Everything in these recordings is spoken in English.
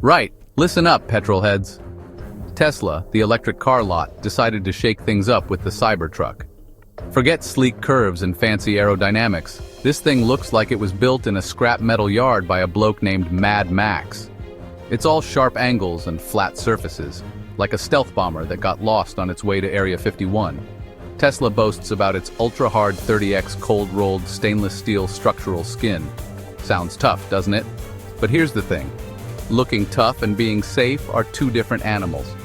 Right, listen up, petrol heads. Tesla, the electric car lot, decided to shake things up with the Cybertruck. Forget sleek curves and fancy aerodynamics. This thing looks like it was built in a scrap metal yard by a bloke named Mad Max. It's all sharp angles and flat surfaces, like a stealth bomber that got lost on its way to Area 51. Tesla boasts about its ultra-hard 30x cold-rolled stainless steel structural skin. Sounds tough, doesn't it? But here's the thing. Looking tough and being safe are two different animals.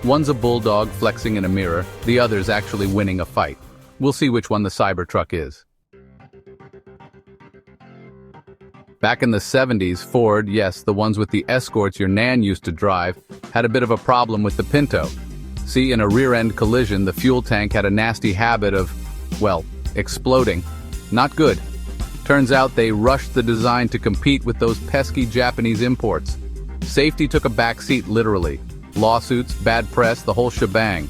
One's a bulldog flexing in a mirror, the other's actually winning a fight. We'll see which one the Cybertruck is. Back in the 70s, Ford, yes, the ones with the Escorts your nan used to drive, had a bit of a problem with the Pinto. See, in a rear-end collision, the fuel tank had a nasty habit of, well, exploding. Not good. Turns out they rushed the design to compete with those pesky Japanese imports. Safety took a backseat literally. Lawsuits, bad press, the whole shebang.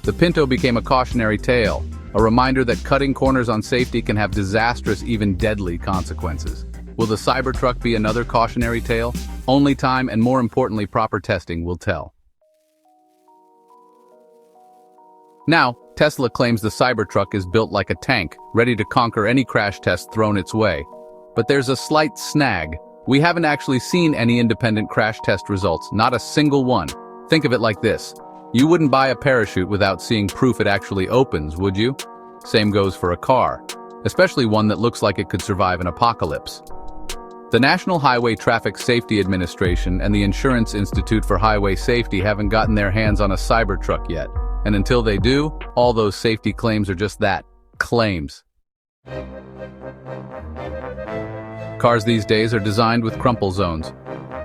The Pinto became a cautionary tale, a reminder that cutting corners on safety can have disastrous, even deadly consequences. Will the Cybertruck be another cautionary tale? Only time and, more importantly, proper testing will tell. Now, Tesla claims the Cybertruck is built like a tank, ready to conquer any crash test thrown its way. But there's a slight snag. We haven't actually seen any independent crash test results, not a single one. Think of it like this. You wouldn't buy a parachute without seeing proof it actually opens, would you? Same goes for a car, especially one that looks like it could survive an apocalypse. The National Highway Traffic Safety Administration and the Insurance Institute for Highway Safety haven't gotten their hands on a Cybertruck yet. And until they do, all those safety claims are just that, claims. Cars these days are designed with crumple zones.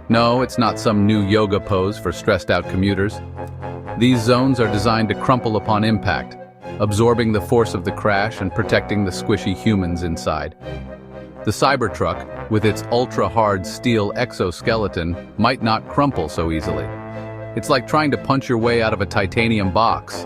No, it's not some new yoga pose for stressed-out commuters. These zones are designed to crumple upon impact, absorbing the force of the crash and protecting the squishy humans inside. The Cybertruck, with its ultra-hard steel exoskeleton, might not crumple so easily. It's like trying to punch your way out of a titanium box.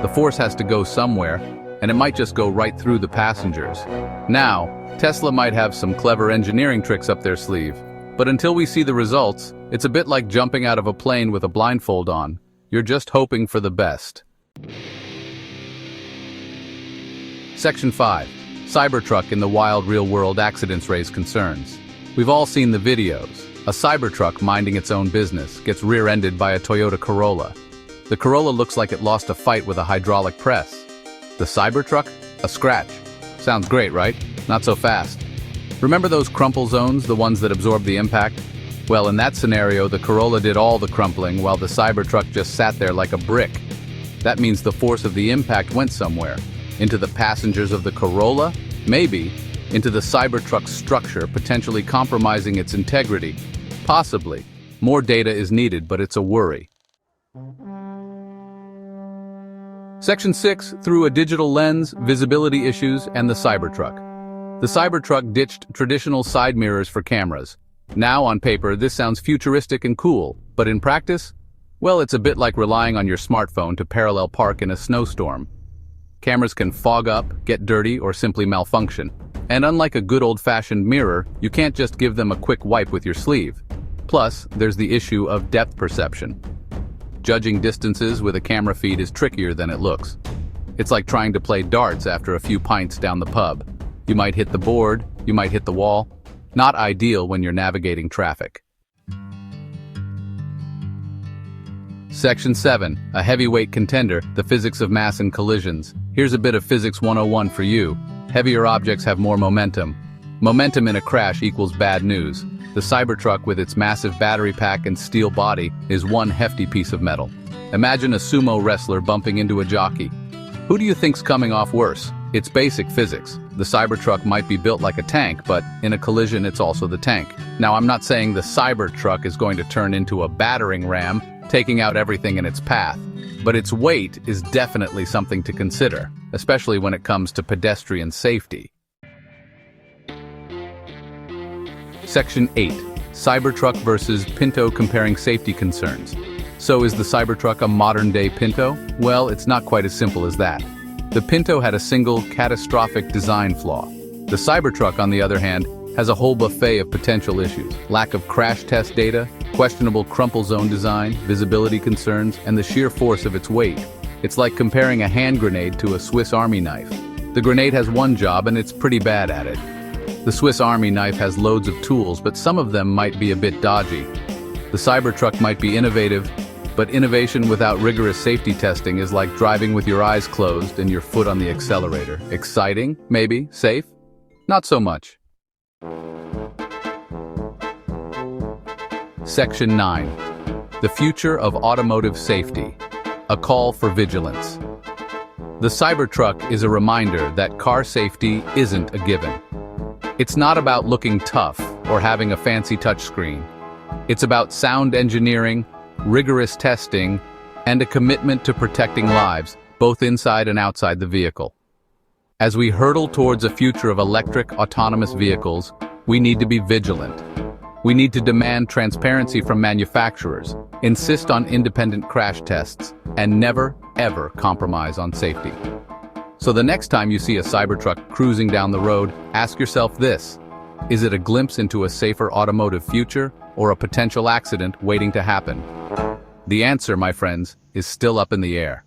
The force has to go somewhere, and it might just go right through the passengers. Now, Tesla might have some clever engineering tricks up their sleeve, but until we see the results, it's a bit like jumping out of a plane with a blindfold on. You're just hoping for the best. Section 5. Cybertruck in the wild real-world accidents raise concerns. We've all seen the videos. A Cybertruck minding its own business gets rear-ended by a Toyota Corolla. The Corolla looks like it lost a fight with a hydraulic press. The Cybertruck? A scratch. Sounds great, right? Not so fast. Remember those crumple zones, the ones that absorb the impact? Well, in that scenario, the Corolla did all the crumpling while the Cybertruck just sat there like a brick. That means the force of the impact went somewhere. Into the passengers of the Corolla? Maybe. Into the Cybertruck's structure, potentially compromising its integrity. Possibly. More data is needed, but it's a worry. Section 6, through a digital lens, visibility issues, and the Cybertruck. The Cybertruck ditched traditional side mirrors for cameras. Now, on paper, this sounds futuristic and cool, but in practice? Well, it's a bit like relying on your smartphone to parallel park in a snowstorm. Cameras can fog up, get dirty, or simply malfunction. And unlike a good old-fashioned mirror, you can't just give them a quick wipe with your sleeve. Plus, there's the issue of depth perception. Judging distances with a camera feed is trickier than it looks. It's like trying to play darts after a few pints down the pub. You might hit the board, you might hit the wall. Not ideal when you're navigating traffic. Section 7, a heavyweight contender, the physics of mass and collisions. Here's a bit of Physics 101 for you. Heavier objects have more momentum. Momentum in a crash equals bad news. The Cybertruck, with its massive battery pack and steel body, is one hefty piece of metal. Imagine a sumo wrestler bumping into a jockey. Who do you think's coming off worse? It's basic physics. The Cybertruck might be built like a tank, but in a collision it's also the tank. Now, I'm not saying the Cybertruck is going to turn into a battering ram, taking out everything in its path. But its weight is definitely something to consider, especially when it comes to pedestrian safety. Section 8. Cybertruck versus Pinto, comparing safety concerns. So is the Cybertruck a modern-day Pinto? Well, it's not quite as simple as that. The Pinto had a single, catastrophic design flaw. The Cybertruck, on the other hand, has a whole buffet of potential issues. Lack of crash test data, Questionable crumple zone design, visibility concerns, and the sheer force of its weight. It's like comparing a hand grenade to a Swiss Army knife. The grenade has one job and it's pretty bad at it. The Swiss Army knife has loads of tools, but some of them might be a bit dodgy. The Cybertruck might be innovative, but innovation without rigorous safety testing is like driving with your eyes closed and your foot on the accelerator. Exciting? Maybe. Safe? Not so much. Section 9. The future of automotive safety. A call for vigilance. The Cybertruck is a reminder that car safety isn't a given. It's not about looking tough or having a fancy touchscreen. It's about sound engineering, rigorous testing, and a commitment to protecting lives, both inside and outside the vehicle. As we hurtle towards a future of electric, autonomous vehicles, we need to be vigilant. We need to demand transparency from manufacturers, insist on independent crash tests, and never, ever compromise on safety. So the next time you see a Cybertruck cruising down the road, ask yourself this: is it a glimpse into a safer automotive future or a potential accident waiting to happen? The answer, my friends, is still up in the air.